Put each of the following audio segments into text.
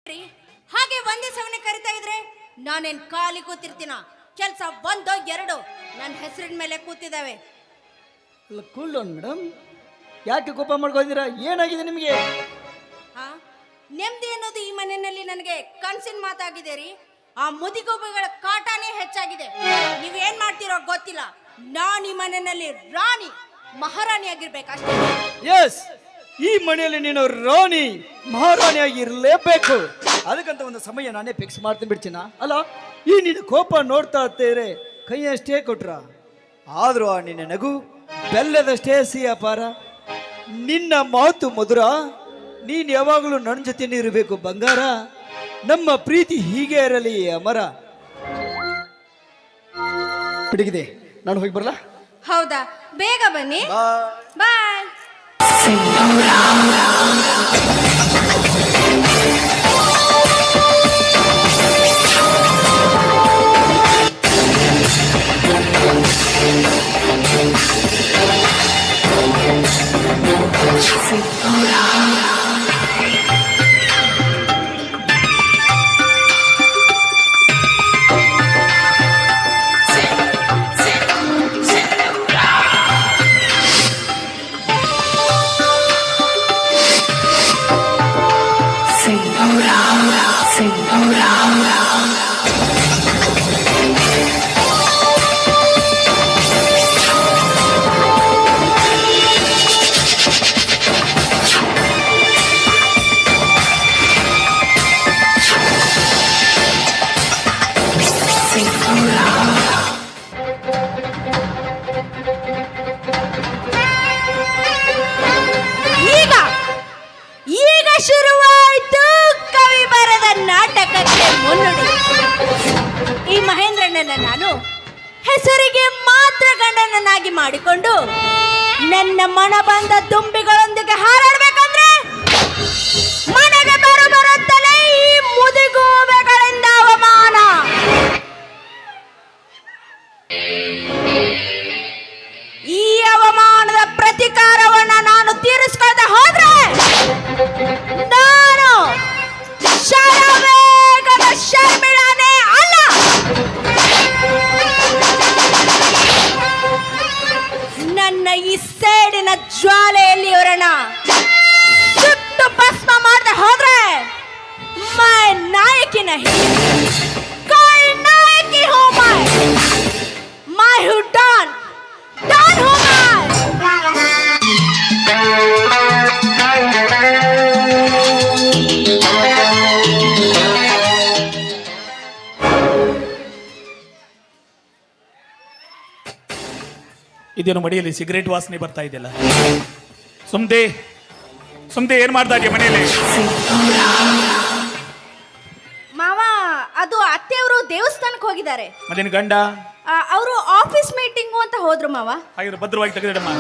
ಹಾಗೆ ಒಂದೇ ಸಮನೆ ಕರಿತಾ ಇದ್ರೆ ನಾನೇನ್ ಖಾಲಿ ಕೂತಿರ್ತೀನ? ಕೆಲಸ ಒಂದೋ ಎರಡೋ ನನ್ನ ಹೆಸರಿನ ಮೇಲೆ ಕೂತಿದ್ದಾವೆ. ಅಲ್ಲ ಕೂಲ್ ಡೌನ್ ಮೇಡಮ್, ಯಾಕೆ ಕೋಪ ಮಾಡ್ಕೊಂಡಿದ್ದೀರಾ? ಏನಾಗಿದೆ ನಿಮಗೆ? ಹಾ, ನೆಮ್ಮದಿ ಅನ್ನೋದು ಈ ಮನೆಯಲ್ಲಿ ನನಗೆ ಕನ್ಸಿನ ಮಾತಾಗಿದೆ ರೀ. ಆ ಮುದಿಗೋಬೆಗಳ ಕಾಟನೇ ಹೆಚ್ಚಾಗಿದೆ. ನೀವೇನ್ ಮಾಡ್ತೀರೋ ಗೊತ್ತಿಲ್ಲ. ನಾನು ಈ ಮನೆಯಲ್ಲಿ ರಾಣಿ ಮಹಾರಾಣಿ ಆಗಿರ್ಬೇಕಷ್ಟೇ. ಎಸ್, ಈ ಮನೆಯಲ್ಲಿ ನೀನು ರಾಣಿ ಮಹಾರಾಣಿಯಾಗಿ ಇರಲೇಬೇಕು. ಅದಕ್ಕಂತ ಒಂದು ಸಮಯ ನಾನೇ ಫಿಕ್ಸ್ ಮಾಡ್ತೀನಿ ಬಿಡ್ತೀನ. ಅಲ್ಲ, ಈ ನಿನ್ನ ಕೋಪ ನೋಡ್ತಾ ಇರ್ತೀರಿ, ಕೈಯಷ್ಟೇ ಕೊಟ್ರ. ಆದ್ರೂ ಆ ನಿನ್ನ ನಗು ಬೆಲ್ಲದಷ್ಟೇ ಸಿಹಿ ಅಪಾರ. ನಿನ್ನ ಮಾತು ಮಧುರ. ನೀನು ಯಾವಾಗಲೂ ನನ್ನ ಜೊತೆನೇ ಇರಬೇಕು ಬಂಗಾರ. ನಮ್ಮ ಪ್ರೀತಿ ಹೀಗೆ ಇರಲಿ ಅಮರ. ಬಿಡಿಗಿದೆ, ನಾನು ಹೋಗಿ ಬರಲಾ? ಹೌದಾ, ಬೇಗ ಬನ್ನಿ. ಬಾಯ್. ಈಗ ಶುರುವಾಯಿತು ಕವಿ ಬರದ ನಾಟಕಕ್ಕೆ ಮುನ್ನುಡಿ. ಈ ಮಹೇಂದ್ರನನ್ನ ನಾನು ಹೆಸರಿಗೆ ಮಾತ್ರ ಗಂಡನನ್ನಾಗಿ ಮಾಡಿಕೊಂಡು ನನ್ನ ಮನ ಬಂದ ದುಂಬಿಗಳೊಂದಿಗೆ ಹಾರಾಡಬೇಕಂದ್ರೆ ಮನೆಗೆ ಬರುತ್ತಲೇ ಈ ಮುದಿಗೂಬೆಗಳಿಂದ ಅವಮಾನ. ಈ ಅವಮಾನದ ಪ್ರತಿಕಾರವನ್ನ ನಾನು ತೀರಿಸ್ಕೊಳ್ತಾ ಹೋದ್ರೆ ನಾನು ಶರವೇಗದ ಶರ್ಮಿಳನೇ ಅಲ್ಲ. ನನ್ನ ಈ ಸೇಡಿನ ಜ್ವಾಲೆಯಲ್ಲಿ ಇವರನ್ನ ಸುಟ್ಟು ಭಸ್ಮ ಮಾಡದೆ ಹೋದ್ರೆ ಮೈ ನಾಯಕಿ ನಹಿ, कोई नायकी हूँ मैं हूँ डॉन हूँ ಇದೇನು ಮಡಿಯಲ್ಲಿ ಸಿಗರೇಟ್ ವಾಸನೆ ಬರ್ತಾ ಇದೆಯಲ್ಲ? ಸುಮ್ದೆ ಏನ್ ಮಾಡ್ತಾ ಇದೆಯಾ ಮನೆಯಲ್ಲಿ? ಮಾವ, ಅದು ಅತ್ತೆಯವರು ದೇವಸ್ಥಾನಕ್ಕೆ ಹೋಗಿದ್ದಾರೆ. ಮತ್ತೇನು ಗಂಡ? ಅವರು ಆಫೀಸ್ ಮೀಟಿಂಗು ಅಂತ ಹೋದ್ರು ಮಾವ. ಹಾಗಾದ್ರೆ ಭದ್ರವಾಗಿ ತೆಗೆದಿಡಮ್ಮ.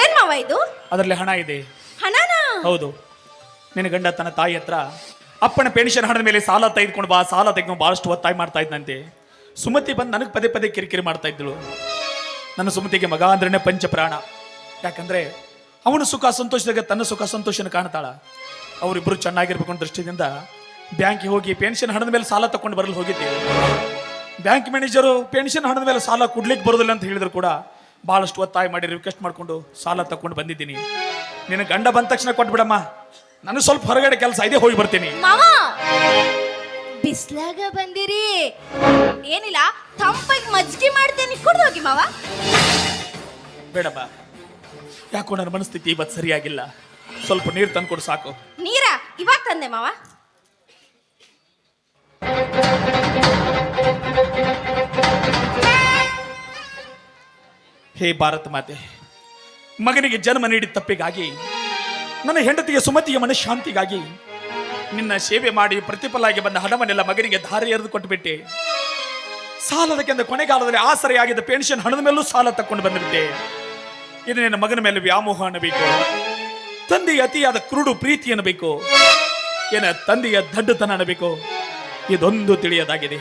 ಏನ್ ಮಾವ ಇದು? ಅದರಲ್ಲಿ ಹಣ ಇದೆ. ಹಣನಾ? ಹೌದು. ನಿನ್ನ ಗಂಡ ತನ್ನ ತಾಯಿ ಹತ್ರ ಅಪ್ಪನ ಪೆನ್ಷನ್ ಹಣದ ಮೇಲೆ ಸಾಲ ತೆಗೆದುಕೊಂಡು ಬಾ, ಸಾಲ ತೆಗೆದು ಬಹಳಷ್ಟು ಒತ್ತಾಯ ಮಾಡ್ತಾ ಇದ್ದಂತೆ. ಸುಮತಿ ಬಂದು ನನಗೆ ಪದೇ ಪದೇ ಕಿರಿಕಿರಿ ಮಾಡ್ತಾ ಇದ್ದಳು. ನನ್ನ ಸುಮತಿಗೆ ಮಗ ಅಂದ್ರೇನೆ ಪಂಚಪ್ರಾಣ. ಯಾಕಂದ್ರೆ ಅವನು ಸುಖ ಸಂತೋಷದಾಗ ತನ್ನ ಸುಖ ಸಂತೋಷನ ಕಾಣ್ತಾಳ. ಅವರಿಬ್ಬರು ಚೆನ್ನಾಗಿರ್ಬೇಕು ಅನ್ನೋ ದೃಷ್ಟಿಯಿಂದ ಬ್ಯಾಂಕಿಗೆ ಹೋಗಿ ಪೆನ್ಷನ್ ಹಣದ ಮೇಲೆ ಸಾಲ ತಕೊಂಡು ಬರಲು ಹೋಗಿದ್ದೇವೆ. ಬ್ಯಾಂಕ್ ಮ್ಯಾನೇಜರು ಪೆನ್ಷನ್ ಹಣದ ಮೇಲೆ ಸಾಲ ಕೊಡ್ಲಿಕ್ಕೆ ಬರೋದಿಲ್ಲ ಅಂತ ಹೇಳಿದ್ರು ಕೂಡ ಬಹಳಷ್ಟು ಒತ್ತಾಯ ಮಾಡಿ ರಿಕ್ವೆಸ್ಟ್ ಮಾಡಿಕೊಂಡು ಸಾಲ ತಕೊಂಡು ಬಂದಿದ್ದೀನಿ. ನಿನ್ನ ಗಂಡ ಬಂದ ತಕ್ಷಣ ಕೊಟ್ಬಿಡಮ್ಮ, ನಾನು ಸ್ವಲ್ಪ ಹೊರಗಡೆ ಕೆಲಸ ಇದೆ, ಹೋಗಿ ಬರ್ತೀನಿ. ಮಾವ, ಬಿಸ್ಲಾಗ ಬಂದಿರಿ, ಏನಿಲ್ಲ ತಂಪಾಗಿ ಮಜ್ಜಿಗೆ ಮಾಡ್ತೇನೆ, ಕುಡ್ದು ಹೋಗಿ ಮಾವ. ಬೇಡಮ್ಮ, ಯಾಕೋ ನನ್ನ ಮನಸ್ಥಿತಿ ಇವತ್ತು ಸರಿಯಾಗಿಲ್ಲ. ಸ್ವಲ್ಪ ನೀರು ತಂದ್ಕೊಡು ಸಾಕು. ನೀರ ಇವಾಗ ತಂದೆ ಮಾವ. ಹೇ ಭಾರತ ಮಾತೆ, ಮಗನಿಗೆ ಜನ್ಮ ನೀಡಿದ ತಪ್ಪಿಗಾಗಿ, ನನ್ನ ಹೆಂಡತಿಗೆ ಸುಮತಿಯ ಮನಃಶಾಂತಿಗಾಗಿ ನಿನ್ನ ಸೇವೆ ಮಾಡಿ ಪ್ರತಿಫಲಾಗಿ ಬಂದ ಹಣವನ್ನೆಲ್ಲ ಮಗನಿಗೆ ಧಾರೆ ಎರೆದು ಕೊಟ್ಟುಬಿಟ್ಟೆ. ಸಾಲದಕ್ಕೆಂದು ಕೊನೆಗಾಲದಲ್ಲಿ ಆಸರೆಯಾಗಿದ್ದ ಪೆನ್ಷನ್ ಹಣದ ಮೇಲೂ ಸಾಲ ತಕೊಂಡು ಬಂದುಬಿಟ್ಟೆ. ಇದು ನಿನ್ನ ಮಗನ ಮೇಲೆ ವ್ಯಾಮೋಹ ಅನ್ನಬೇಕು, ತಂದೆಯ ಅತಿಯಾದ ಕುರುಡು ಪ್ರೀತಿ ಅನ್ನಬೇಕು, ಏನ ತಂದೆಯ ದಡ್ಡತನ ಅನ್ನಬೇಕು. ಇದೊಂದು ತಿಳಿಯದಾಗಿದೆ.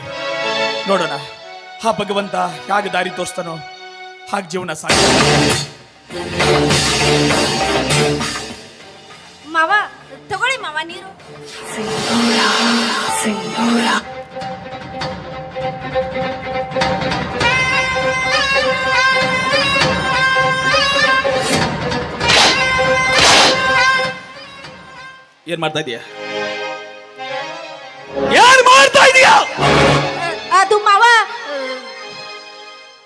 ನೋಡೋಣ ಆ ಭಗವಂತ ಹೇಗೆ ದಾರಿ ತೋರಿಸ್ತಾನೋ ಹಾಗೆ ಜೀವನ ಸಾಗ. ಮಾವ ತಗೊಳ್ಳಿ ಮಾವ ನೀರು. ಏನ್ ಮಾಡ್ತಾ ಇದೀಯ? ಏನ್ ಮಾಡ್ತಾ ಇದೀಯ? ಅದು ಮಾವ,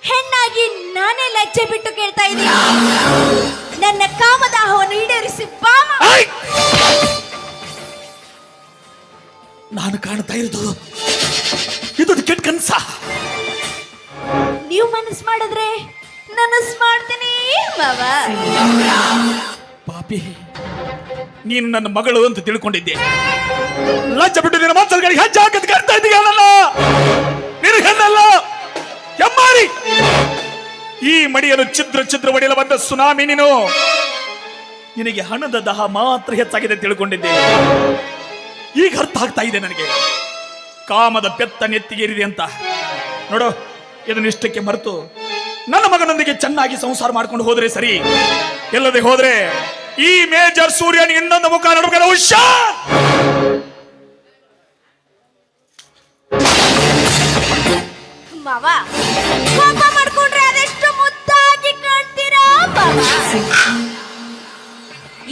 ಹೆಣ್ಣಾಗಿ ನಾನೇ ಲಜ್ಜೆ ಬಿಟ್ಟು ಕೇಳ್ತಾ ಇದ್ದೀನಿ. ನನ್ನ ಕಾಮದಾಹವನ್ನು ಈಡೇರಿಸಿ ಬಾ ಮಾವ. ಐ! ನಾನು ಕಾಣ್ತಾ ಇರೋದು ಇದು ಕೆಟ್ಟ ಕನ್ಸ. ನೀವು ಮನಸ್ಸು ಮಾಡಿದ್ರೆ ನನಸ್ ಮಾಡ್ತೀನಿ ಮಾವ. ಪಾಪಿ, ನೀನು ನನ್ನ ಮಗಳು ಅಂತ ತಿಳ್ಕೊಂಡಿದ್ದೆ. ಲಜ್ಜೆ ಬಿಟ್ಟು ನಿನ್ನ ಮಾತುಗಳಿಗೆ ಹೆಜ್ಜೆ ಹಾಕದ್ ಕಾಣ್ತಾ ಇದ್ದೀಯ. ನೀನು ಹೆಣ್ಣಲ್ಲ, ಹೆಮ್ಮಾರಿ. ಈ ಮಡಿಯನ್ನು ಛಿದ್ರ ಛಿದ್ರ ಹೊಡೆಯಲು ಬಂದ ಸುನಾಮಿ ನೀನು. ನಿನಗೆ ಹಣದ ದಹ ಮಾತ್ರ ಹೆಚ್ಚಾಗಿದೆ ತಿಳ್ಕೊಂಡಿದ್ದೆ. ಈಗ ಅರ್ಥ ಆಗ್ತಾ ಇದೆ ನನಗೆ, ಕಾಮದ ಪೆತ್ತ ನೆತ್ತಿಗೇರಿದೆ ಅಂತ. ನೋಡು, ಇದನ್ನ ಇಷ್ಟಕ್ಕೆ ಮರೆತು ನನ್ನ ಮಗನೊಂದಿಗೆ ಚೆನ್ನಾಗಿ ಸಂಸಾರ ಮಾಡ್ಕೊಂಡು ಹೋದ್ರೆ ಸರಿ. ಎಲ್ಲದೆ ಹೋದ್ರೆ ಈ ಮೇಜರ್ ಸೂರ್ಯನ ಇನ್ನೊಂದು ಮುಖ ನೋಡ್ಬೇಕಲ್ಲ. ಹುಷಾರ್! ಮಾವ, ಕೋಪ ಮಾಡ್ಕೊಂಡ್ರೆ ಅದೆಷ್ಟು ಮುದ್ದಾಗಿ ಕಾಣ್ತೀರಾ ಮಾವ.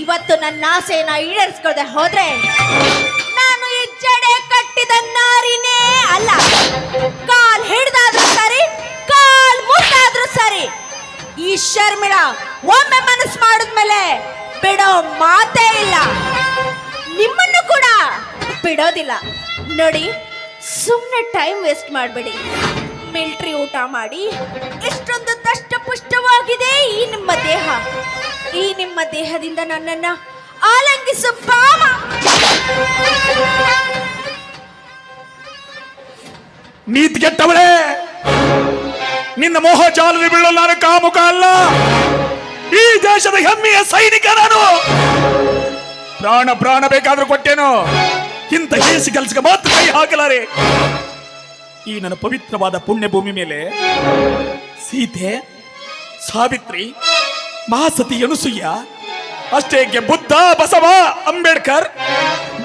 ಇವತ್ತು ನನ್ನ ಆಸೆನ ಈಡೇರಿಸ್ಕೊಳ್ದೆ ಹೋದ್ರೆ ನಾನು ಈ ಜಡೆ ಕಟ್ಟಿದ ನಾರಿನೇ ಅಲ್ಲ. ಕಾಲ್ ಹಿಡ್ದಾದ್ರೂ ಸರಿ, ಕಾಲ್ ಮುಟ್ಟಾದ್ರೂ ಸರಿ. ಈ ಶರ್ಮಿಳಾ ಒಮ್ಮೆ ಮನಸ್ಸು ಮಾಡಿದ್ಮೇಲೆ ಬಿಡೋ ಮಾತೇ ಇಲ್ಲ. ನಿಮ್ಮನ್ನು ಕೂಡ ಬಿಡೋದಿಲ್ಲ. ನೋಡಿ, ಸುಮ್ಮನೆ ಟೈಮ್ ವೇಸ್ಟ್ ಮಾಡಬೇಡಿ. ಮಿಲ್ಟ್ರಿ ಊಟ ಮಾಡಿ ಎಷ್ಟೊಂದು ದಷ್ಟಪುಷ್ಟವಾಗಿದೆ ಈ ನಿಮ್ಮ ದೇಹ. ಈ ನಿಮ್ಮ ದೇಹದಿಂದ ನನ್ನನ್ನ ಆಲಂಗಿಸು ಬಾಮ. ನೀತಿಗೆಟ್ಟವಳೆ, ನಿನ್ನ ಮೋಹ ಜಾಲದಲ್ಲಿ ಬೀಳಲು ನಾನು ಕಾಮುಕ ಅಲ್ಲ. ಈ ದೇಶದ ಹೆಮ್ಮೆಯ ಸೈನಿಕ ನಾನು. ಪ್ರಾಣ ಪ್ರಾಣ ಬೇಕಾದ್ರೂ ಕೊಟ್ಟೇನು. ಇಂಥ ಹೇಸಿ ಕೆಲಸಕ್ಕೆ ಮಾತ್ರ ಕೈ ಹಾಕಲಾರೆ. ಈ ನನ್ನ ಪವಿತ್ರವಾದ ಪುಣ್ಯ ಭೂಮಿ ಮೇಲೆ ಸೀತೆ, ಸಾವಿತ್ರಿ, ಮಹಾಸತಿ ಅನುಸೂಯ, ಅಷ್ಟೇ ಬುದ್ಧ, ಬಸವ, ಅಂಬೇಡ್ಕರ್,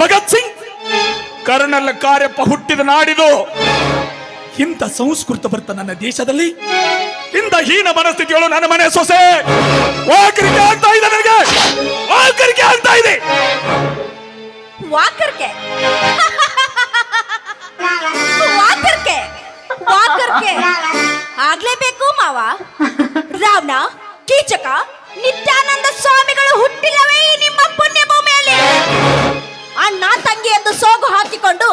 ಭಗತ್ ಸಿಂಗ್, ಕರ್ನಲ್ ಕಾರ್ಯಪ್ಪ ಹುಟ್ಟಿದ ನಾಡಿದು. ಇಂಥ ಸಂಸ್ಕೃತ ಬರ್ತ ನನ್ನ ದೇಶದಲ್ಲಿ ಇಂಥ ಹೀನ ಮನಸ್ಥಿತಿಗಳು ನನ್ನ ಮನೆ ಸೊಸೆ. ವಾಕರಿಕೆ ಆಗ್ತಾ ಇದೆ ನನಗೆ, ವಾಕರಿಕೆ ಆಗ್ತಾ ಇದೆ. ವಾಕರ್ಕೆ ವಾಕರ್ಕೆ ವಾಕರ್ಕೆ ಆಗ್ಲೇಬೇಕು ಮಾವ. ರಾವಣ, ಕೀಚಕ, ನಿತ್ಯಾನಂದ ಸ್ವಾಮಿಗಳು ಹುಟ್ಟಿಲ್ಲವೇ ಈ ನಿಮ್ಮ ಪುಣ್ಯ ಭೂಮಿಯಲ್ಲಿ? ಅಣ್ಣ ತಂಗಿ ಎಂದು ಸೋಗು ಹಾಕಿಕೊಂಡು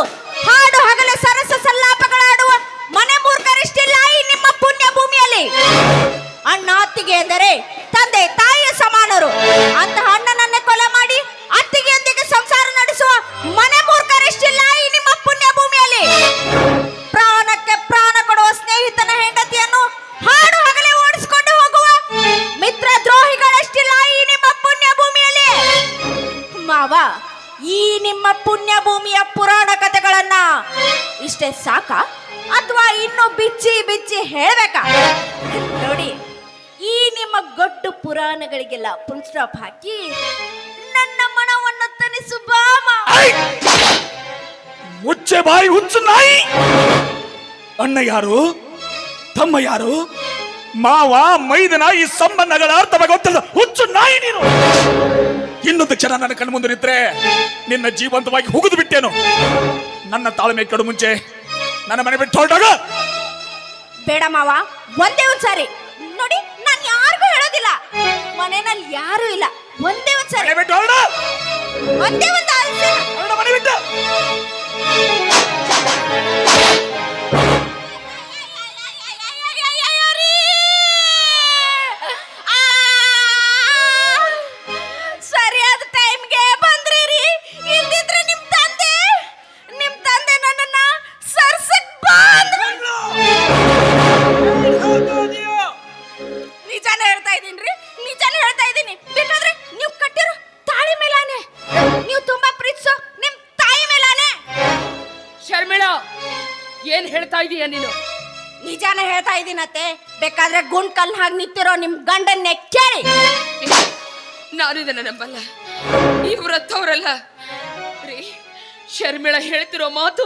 ಹಾಡು ಹಗಲೆ ಸರಸ ಸಲ್ಲಾಪಗಳಾಡುವ ಮನೆ ಮೂರ್ಖರಿಷ್ಟಿಲ್ಲ ಈ ನಿಮ್ಮ ಪುಣ್ಯ ಭೂಮಿಯಲ್ಲಿ. ಅಣ್ಣ ಅತ್ತಿಗೆ ಎಂದರೆ ತಂದೆ ತಾಯಿಯ ಸಮಾನರು. ಅಂತಹ ಅಣ್ಣನನ್ನೇ ಕೊಲೆ ಮಾಡಿ ಅತ್ತಿಗೆಯೊಂದಿಗೆ ಸಂಸಾರ ನಡೆಸುವ ಮನೆ ಮೂರ್ಖರಿಷ್ಟಿಲ್ಲ ಈ ನಿಮ್ಮ ಪುಣ್ಯ ಭೂಮಿಯಲ್ಲಿ. ಪ್ರಾಣಕ್ಕೆ ಪ್ರಾಣ ಕೊಡುವ ಸ್ನೇಹಿತನ ಹೆಂಡತಿಯನ್ನು ಹಾಡು ಹಗಲೆ ಓಡಿಸಿಕೊಂಡು ಹೋಗುವ ಮಿತ್ರ ದ್ರೋಹಿಗಳಷ್ಟಿಲ್ಲ ಈ ನಿಮ್ಮ ಪುಣ್ಯ ಭೂಮಿಯಲ್ಲಿ. ಮಾವ, ಈ ನಿಮ್ಮ ಪುಣ್ಯ ಭೂಮಿಯ ಪುರಾಣ ಕಥೆಗಳನ್ನ ಇಷ್ಟೇ ಸಾಕಾ ಅಥವಾ ಇನ್ನು ಬಿಚ್ಚಿ ಬಿಚ್ಚಿ ಹೇಳ್ಬೇಕಾ? ನೋಡಿ, ಈ ನಿಮ್ಮ ಗೊಡ್ಡು ಪುರಾಣಗಳಿಗೆಲ್ಲ ಫುಲ್ ಸ್ಟಾಪ್ ಹಾಕಿ ನನ್ನ ಮನವನ್ನು ತನಿಸು ಬಾಮ. ಮುಚ್ಚೆ ಬಾಯಿ ಹುಚ್ಚು ನಾಯಿ. ಅಣ್ಣ ಯಾರು, ತಮ್ಮ ಯಾರು, ಮಾವ, ಮೈದನ, ಈ ಸಂಬಂಧಗಳ ಅರ್ಥವಾಗಿ ಗೊತ್ತಿಲ್ಲ ಹುಚ್ಚು ನಾಯಿ ನೀನು. ಇನ್ನೊಂದು ಕ್ಷಣ ನನ್ನ ಕಣ್ಣು ಮುಂದೆ ನಿಂತ್ರೆ ನಿನ್ನ ಜೀವಂತವಾಗಿ ಹುಗಿದು ಬಿಟ್ಟೇನು. ನನ್ನ ತಾಳ್ಮೆ ಕಡು ಮುಂಚೆ ನನ್ನ ಮನೆ ಬಿಟ್ಟು ಹೊರಟಾಗ. ಬೇಡ ಮಾವ, ಒಂದೇ ಒಂದ್ಸಾರಿ ನೋಡಿ, ನಾನು ಯಾರಿಗೂ ಹೇಳೋದಿಲ್ಲ. ಮನೆಯಲ್ಲಿ ಯಾರು ಇಲ್ಲ, ಒಂದೇ ಒಂದ್ಸಾರಿ ಮನೆ ಬಿಟ್ಟು ಹೊರಡ, ಒಂದೇ ಒಂದು ಆಸೆ. ಹೊರಡ ಮನೆ ಬಿಟ್ಟು. ಸರಿಯಾದ ಟೈಮ್ಗೆ ಬಂದ್ರಿ ರೀ. ಇಲ್ದಿದ್ರೆ ನಿಮ್ ತಂದೆ ನನ್ನನ್ನ ಸರ್ಸಕ್ ಬಂದ್ರು. ನಿಜಾನೇ ಹೇಳ್ತಾ ಇದೀನಿ, ನಿಜಾನೇ ಹೇಳ್ತಾ ಇದೀನಿ. ಬೇಕಾದ್ರೆ ನೀವು ಕಟ್ಟಿರೋ ತಾಳಿ ಮೇಲಾನೆ, ನೀವು ತುಂಬಾ ಪ್ರೀತಿಸೋ ನಿಮ್ ತಾಯಿ ಮೇಲಾನೆ. ಶರ್ಮಿಳಾ, ಏನ್ ಹೇಳ್ತಾ ಇದೀಯ ನೀನು? ನಿಜಾನೇ ಹೇಳ್ತಾ ಇದೀನತ್ತೆ. ಬೇಕಾದ್ರೆ ಗುಂಡ್ ಕಲ್ ಹಾಗೆ ನಿಂತಿರೋ ನಿಮ್ ಗಂಡನ್ನೇ ಕೇಳಿ. ನಾನು ಇದನ್ನ ನಂಬಲ್ಲ. ಇವ್ರತ್ತವ್ರಲ್ಲ ರೀ. ಶರ್ಮಿಳಾ ಹೇಳ್ತಿರೋ ಮಾತು